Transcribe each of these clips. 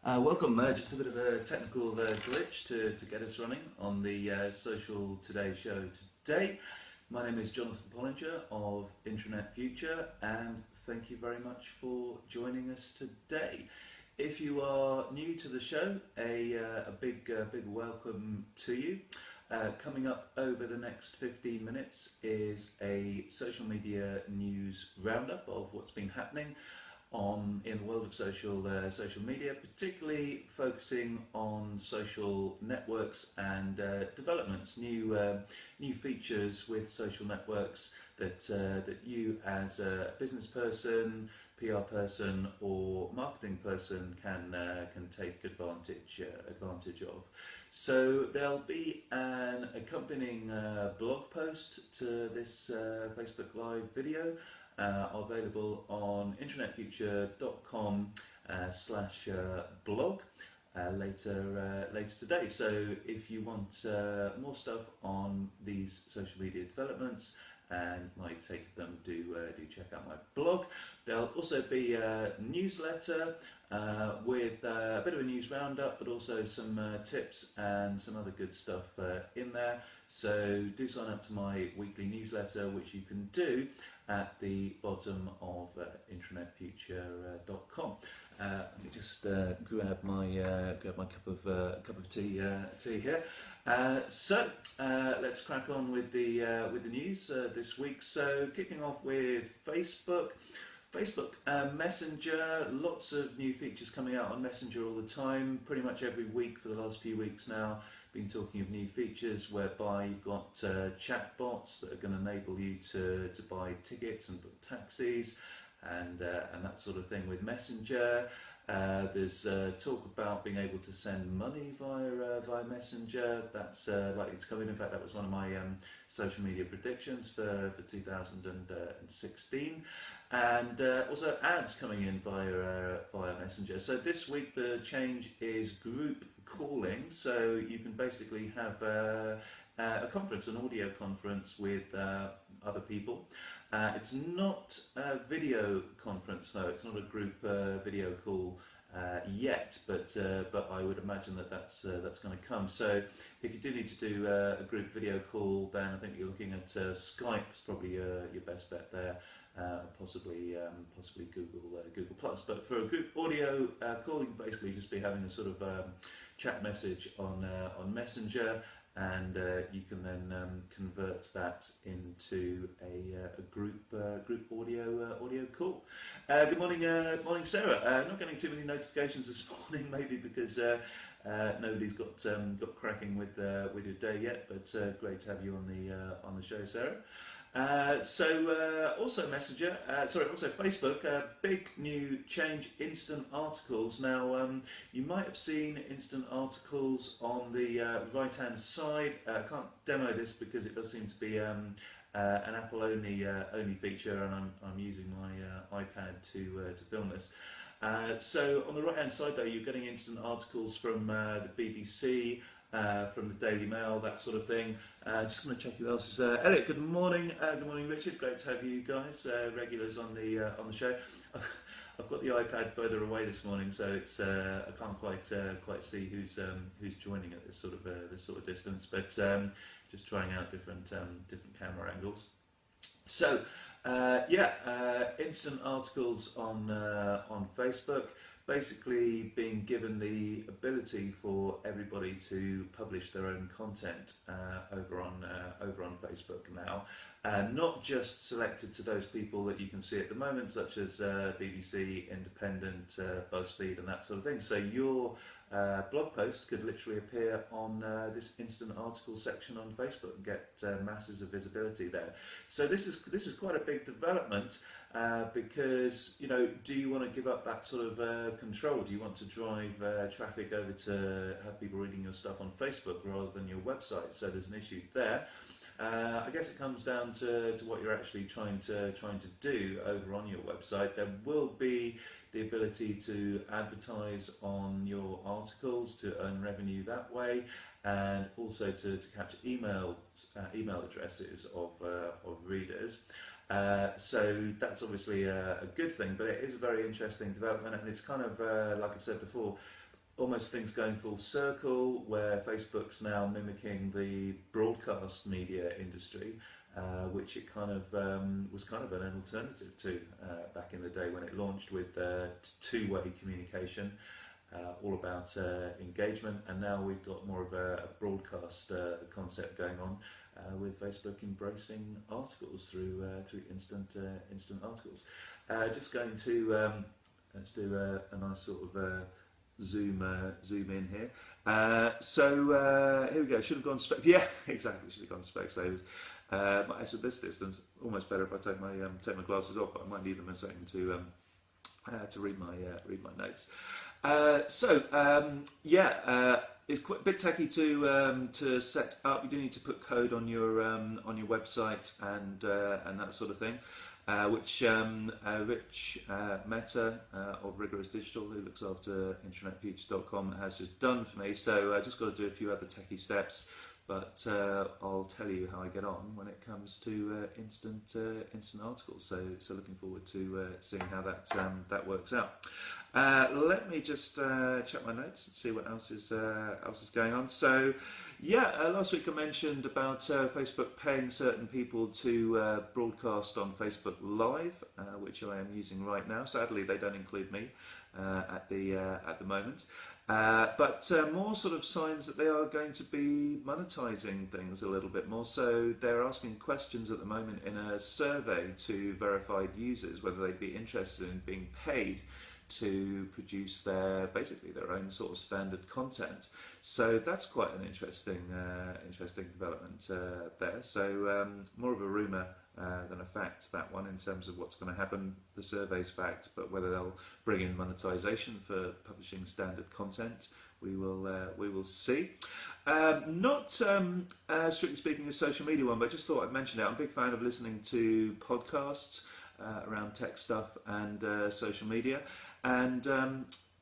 Welcome. Just a bit of a technical glitch to get us running on the Social Today show today. My name is Jonathan Pollinger of Intranet Future, and thank you very much for joining us today. If you are new to the show, a big welcome to you. Coming up over the next 15 minutes is a social media news roundup of what's been happening in the world of social media, particularly focusing on social networks and developments, new features with social networks that you as a business person, PR person, or marketing person can take advantage of. So there'll be an accompanying blog post to this Facebook Live video. Available on intranetfuture.com/blog later today. So if you want more stuff on these social media developments and my take of them, do check out my blog. There'll also be a newsletter with a bit of a news roundup, but also some tips and some other good stuff in there. So do sign up to my weekly newsletter, which you can do at the bottom of intranetfuture.com. Let me just grab my cup of tea here. So let's crack on with the news this week. So kicking off with Facebook Messenger, lots of new features coming out on Messenger all the time, pretty much every week for the last few weeks now. Been talking of new features whereby you've got chat bots that are going to enable you to buy tickets and book taxis and that sort of thing with Messenger. There's talk about being able to send money via Messenger. That's likely to come in. In fact, that was one of my social media predictions for 2016. And also ads coming in via Messenger. So this week the change is group calling. So you can basically have a conference, an audio conference with other people. It's not a video conference though. It's not a group video call yet, but I would imagine that's going to come. So if you do need to do a group video call, then I think you're looking at Skype is probably your best bet there. Possibly Google Plus. But for a group audio call, you can basically just be having a sort of chat message on Messenger, and you can then convert that into a group audio call. Good morning, Sarah. Not getting too many notifications this morning, maybe because nobody's got cracking with your day yet. But great to have you on the show, Sarah. Also Messenger, also Facebook, big new change, instant articles. Now, you might have seen instant articles on the right-hand side. I can't demo this because it does seem to be an Apple only feature, and I'm using my iPad to film this. So on the right-hand side, though, you're getting instant articles from the BBC. From the Daily Mail, that sort of thing. Just going to check who else is there. Elliot, good morning. Good morning, Richard. Great to have you guys, regulars on the show. I've got the iPad further away this morning, so it's I can't quite see who's joining at this sort of distance. But just trying out different camera angles. So instant articles on Facebook. Basically being given the ability for everybody to publish their own content over on Facebook now, not just selected to those people that you can see at the moment, such as BBC, Independent, BuzzFeed, and that sort of thing. So your blog post could literally appear on this instant article section on Facebook and get masses of visibility there. So this is quite a big development. Because, do you want to give up that sort of control? Do you want to drive traffic over to have people reading your stuff on Facebook rather than your website? So there's an issue there. I guess it comes down to what you're actually trying to do over on your website. There will be the ability to advertise on your articles to earn revenue that way, and also to capture email addresses of readers. So that's obviously a good thing, but it is a very interesting development, and it's kind of, like I've said before, almost things going full circle, where Facebook's now mimicking the broadcast media industry, which it kind of was kind of an alternative to back in the day when it launched with two-way communication, all about engagement, and now we've got more of a broadcast concept going on with Facebook embracing articles through instant articles. Just going to let's do a nice sort of zoom in here. So here we go. Should have gone yeah, exactly. Should have gone Specsavers. At this distance, almost better if I take my glasses off, but I might need them in a second to read my notes. It's quite a bit techy to set up. You do need to put code on your website and that sort of thing. Which Rich Mehta of Rigorous Digital, who looks after internetfuture.com, has just done for me. So I just got to do a few other techie steps, but I'll tell you how I get on when it comes to instant articles. So looking forward to seeing how that works out. Let me just check my notes and see what else is going on. So. Yeah, last week I mentioned about Facebook paying certain people to broadcast on Facebook Live, which I am using right now. Sadly, they don't include me at the moment. But more sort of signs that they are going to be monetizing things a little bit more. So they're asking questions at the moment in a survey to verified users whether they'd be interested in being paid to produce basically their own sort of standard content. So that's quite an interesting development there. So more of a rumour than a fact, that one, in terms of what's going to happen. The survey's fact, but whether they'll bring in monetization for publishing standard content, we will see. Not strictly speaking a social media one, but I just thought I'd mention it. I'm a big fan of listening to podcasts around tech stuff and social media. And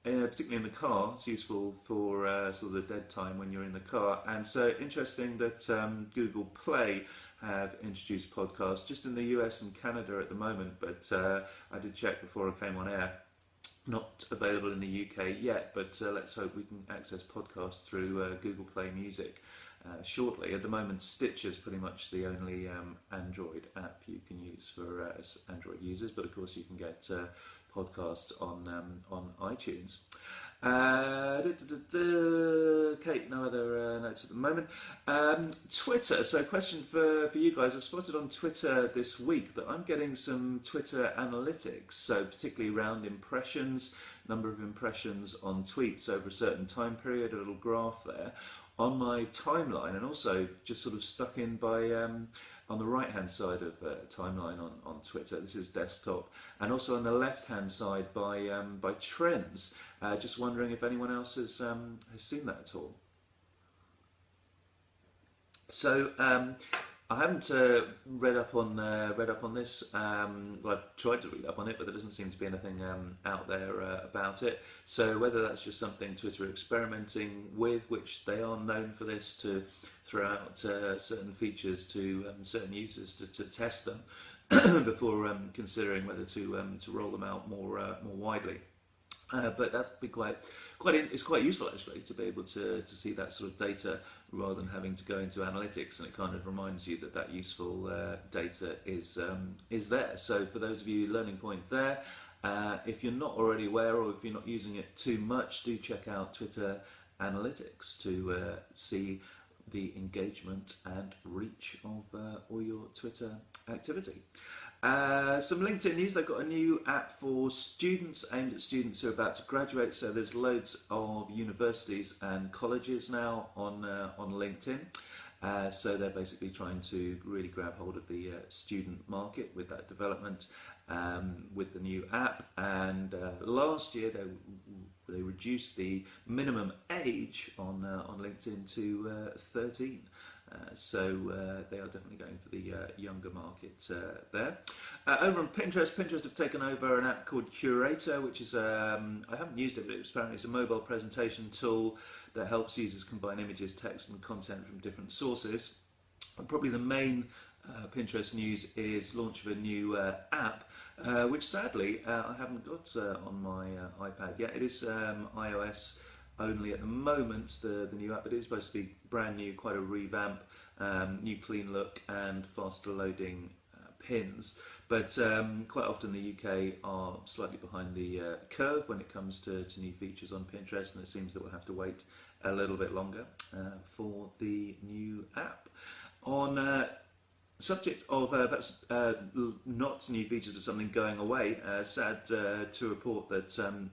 particularly in the car, it's useful for sort of the dead time when you're in the car. And so interesting that Google Play have introduced podcasts just in the US and Canada at the moment, but I did check before I came on air. Not available in the UK yet, but let's hope we can access podcasts through Google Play Music shortly. At the moment, Stitcher is pretty much the only Android app you can use for Android users, but of course you can get podcasts on iTunes. Okay, no other notes at the moment. Twitter. So, question for you guys. I've spotted on Twitter this week that I'm getting some Twitter analytics. So, particularly around impressions, number of impressions on tweets over a certain time period. A little graph there on my timeline, and also just sort of stuck in by. On the right-hand side of timeline on Twitter, this is desktop, and also on the left-hand side by trends. Just wondering if anyone else has seen that at all. So I haven't read up on this. Well, I've tried to read up on it, but there doesn't seem to be anything out there about it. So whether that's just something Twitter are experimenting with, which they are known for this, to throw out certain features to certain users to test them before considering whether to roll them out more widely. But that'd be it's quite useful actually to be able to see that sort of data rather than having to go into analytics, and it kind of reminds you that useful data is there. So for those of you, learning point there. If you're not already aware, or if you're not using it too much, do check out Twitter Analytics to see the engagement and reach of all your Twitter activity. Some LinkedIn news. They've got a new app for students, aimed at students who are about to graduate. So there's loads of universities and colleges now on LinkedIn. So they're basically trying to really grab hold of the student market with that development, with the new app. And last year they reduced the minimum age on LinkedIn to 13. So they are definitely going for the younger market there. Over on Pinterest have taken over an app called Curator, which is, I haven't used it, but apparently it's a mobile presentation tool that helps users combine images, text and content from different sources. And probably the main Pinterest news is launch of a new app, which sadly I haven't got on my iPad yet. It is iOS only at the moment, the new app. It is supposed to be brand new, quite a revamp, new clean look and faster loading pins. But quite often the UK are slightly behind the curve when it comes to new features on Pinterest, and it seems that we'll have to wait a little bit longer for the new app. On subject of perhaps not new features but something going away, sad to report that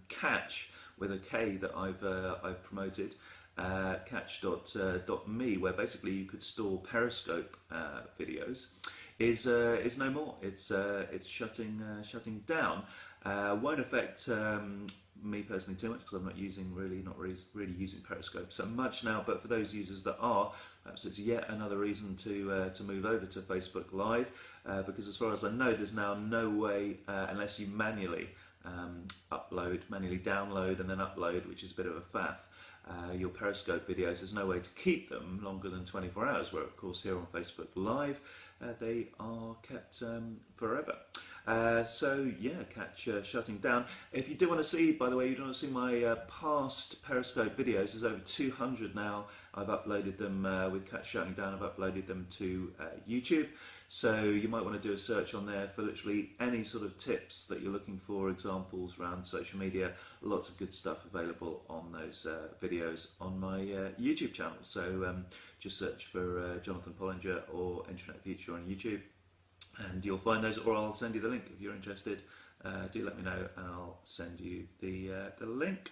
Catch, with a K, that I've promoted, catch.me, where basically you could store Periscope videos, is no more. It's shutting down. Won't affect me personally too much because I'm not really using Periscope so much now. But for those users that are, perhaps it's yet another reason to move over to Facebook Live, because as far as I know, there's now no way unless you manually download and then upload, which is a bit of a faff. Your Periscope videos, there's no way to keep them longer than 24 hours, where of course here on Facebook Live they are kept forever. So yeah, Catch shutting down. If you do want to see, by the way, you do want to see my past Periscope videos, there's over 200 now. I've uploaded them with Catch shutting down. I've uploaded them to YouTube. So you might want to do a search on there for literally any sort of tips that you're looking for, examples around social media. Lots of good stuff available on those videos on my YouTube channel. So just search for Jonathan Pollinger or Internet Future on YouTube, and you'll find those, or I'll send you the link if you're interested. Do let me know and I'll send you the link.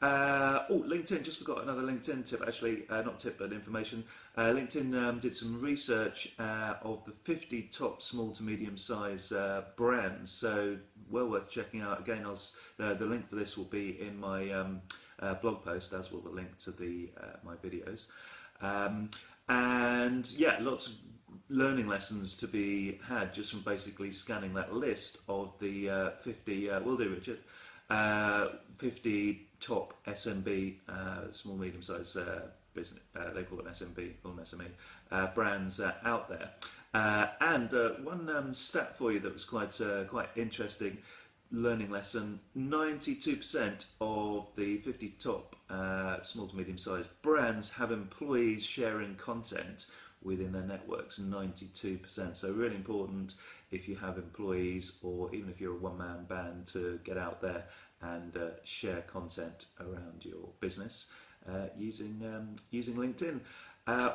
LinkedIn, just forgot another LinkedIn tip actually, not tip but information. LinkedIn did some research of the 50 top small to medium size brands, so well worth checking out. Again, the link for this will be in my blog post, as will the link to my videos. And yeah, lots of learning lessons to be had just from basically scanning that list of the 50, will do Richard, 50 top SMB, small medium sized business, they call it SMB, call them SME, brands out there. And one stat for you that was quite interesting learning lesson: 92% of the 50 top small to medium sized brands have employees sharing content within their networks. 92%. So really important if you have employees, or even if you're a one-man band, to get out there and share content around your business using LinkedIn.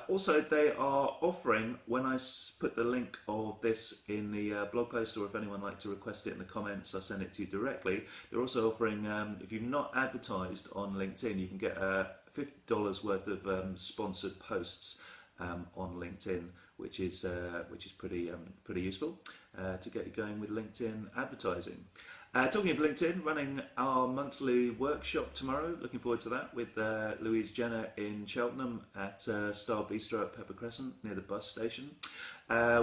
Also, they are offering, when I put the link of this in the blog post, or if anyone would like to request it in the comments, I'll send it to you directly. They're also offering, if you've not advertised on LinkedIn, you can get $50 worth of sponsored posts on LinkedIn, which is pretty useful to get you going with LinkedIn advertising. Talking of LinkedIn, running our monthly workshop tomorrow. Looking forward to that with Louise Jenner in Cheltenham at Star Bistro at Pepper Crescent near the bus station.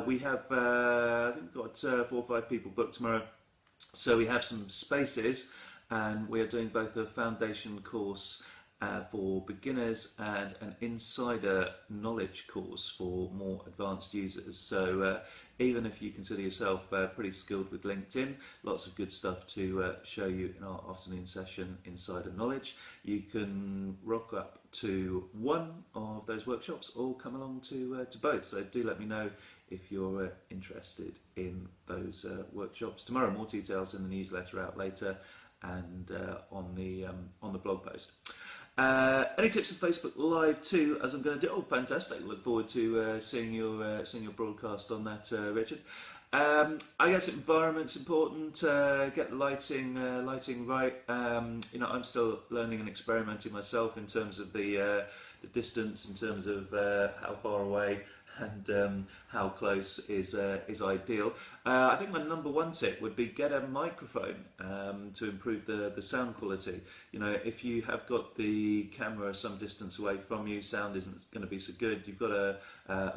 We have I think we've got 4 or 5 people booked tomorrow, so we have some spaces, and we are doing both a foundation course for beginners and an insider knowledge course for more advanced users. So even if you consider yourself pretty skilled with LinkedIn, lots of good stuff to show you in our afternoon session, Insider Knowledge. You can rock up to one of those workshops or come along to both. So do let me know if you're interested in those workshops tomorrow. More details in the newsletter out later, and on the blog post. Any tips on Facebook Live too, as I'm going to do? Oh, fantastic! Look forward to seeing your broadcast on that, Richard. I guess environment's important. Get the lighting right. I'm still learning and experimenting myself in terms of the distance, in terms of how far away and how close is ideal. I think my number one tip would be get a microphone to improve the sound quality. If you have got the camera some distance away from you, sound isn't going to be so good. You've got a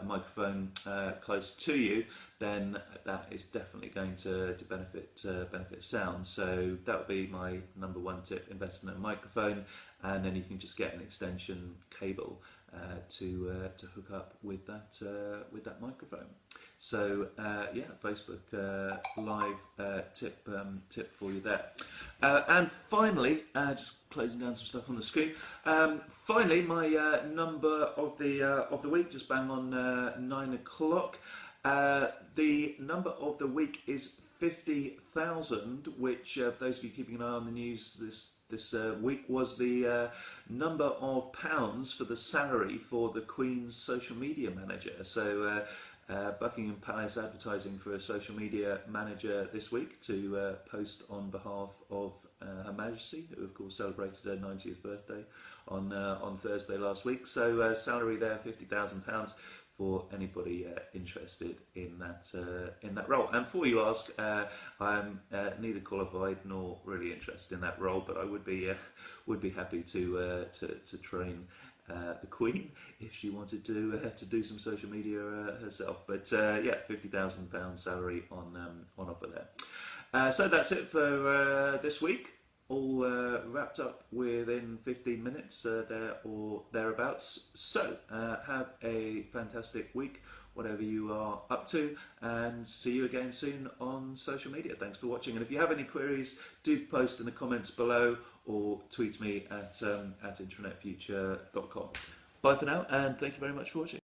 microphone close to you, then that is definitely going to benefit sound. So that would be my number one tip: invest in a microphone, and then you can just get an extension cable to hook up with that microphone. So yeah, Facebook Live tip for you there. And finally, just closing down some stuff on the screen. Finally, my number of the week, just bang on 9 o'clock. The number of the week is 50,000, which for those of you keeping an eye on the news this week was the number of pounds for the salary for the Queen's social media manager. So Buckingham Palace advertising for a social media manager this week to post on behalf of Her Majesty, who of course celebrated her 90th birthday on Thursday last week. So salary there, £50,000 for anybody interested in that role. And before you ask, I'm neither qualified nor really interested in that role, but I would be happy to train the Queen if she wanted to do some social media herself. But yeah, £50,000 salary on offer there. So that's it for this week. All wrapped up within 15 minutes there or thereabouts. So have a fantastic week, whatever you are up to, and see you again soon on social media. Thanks for watching, and if you have any queries, do post in the comments below or tweet me at intranetfuture.com. Bye for now, and thank you very much for watching.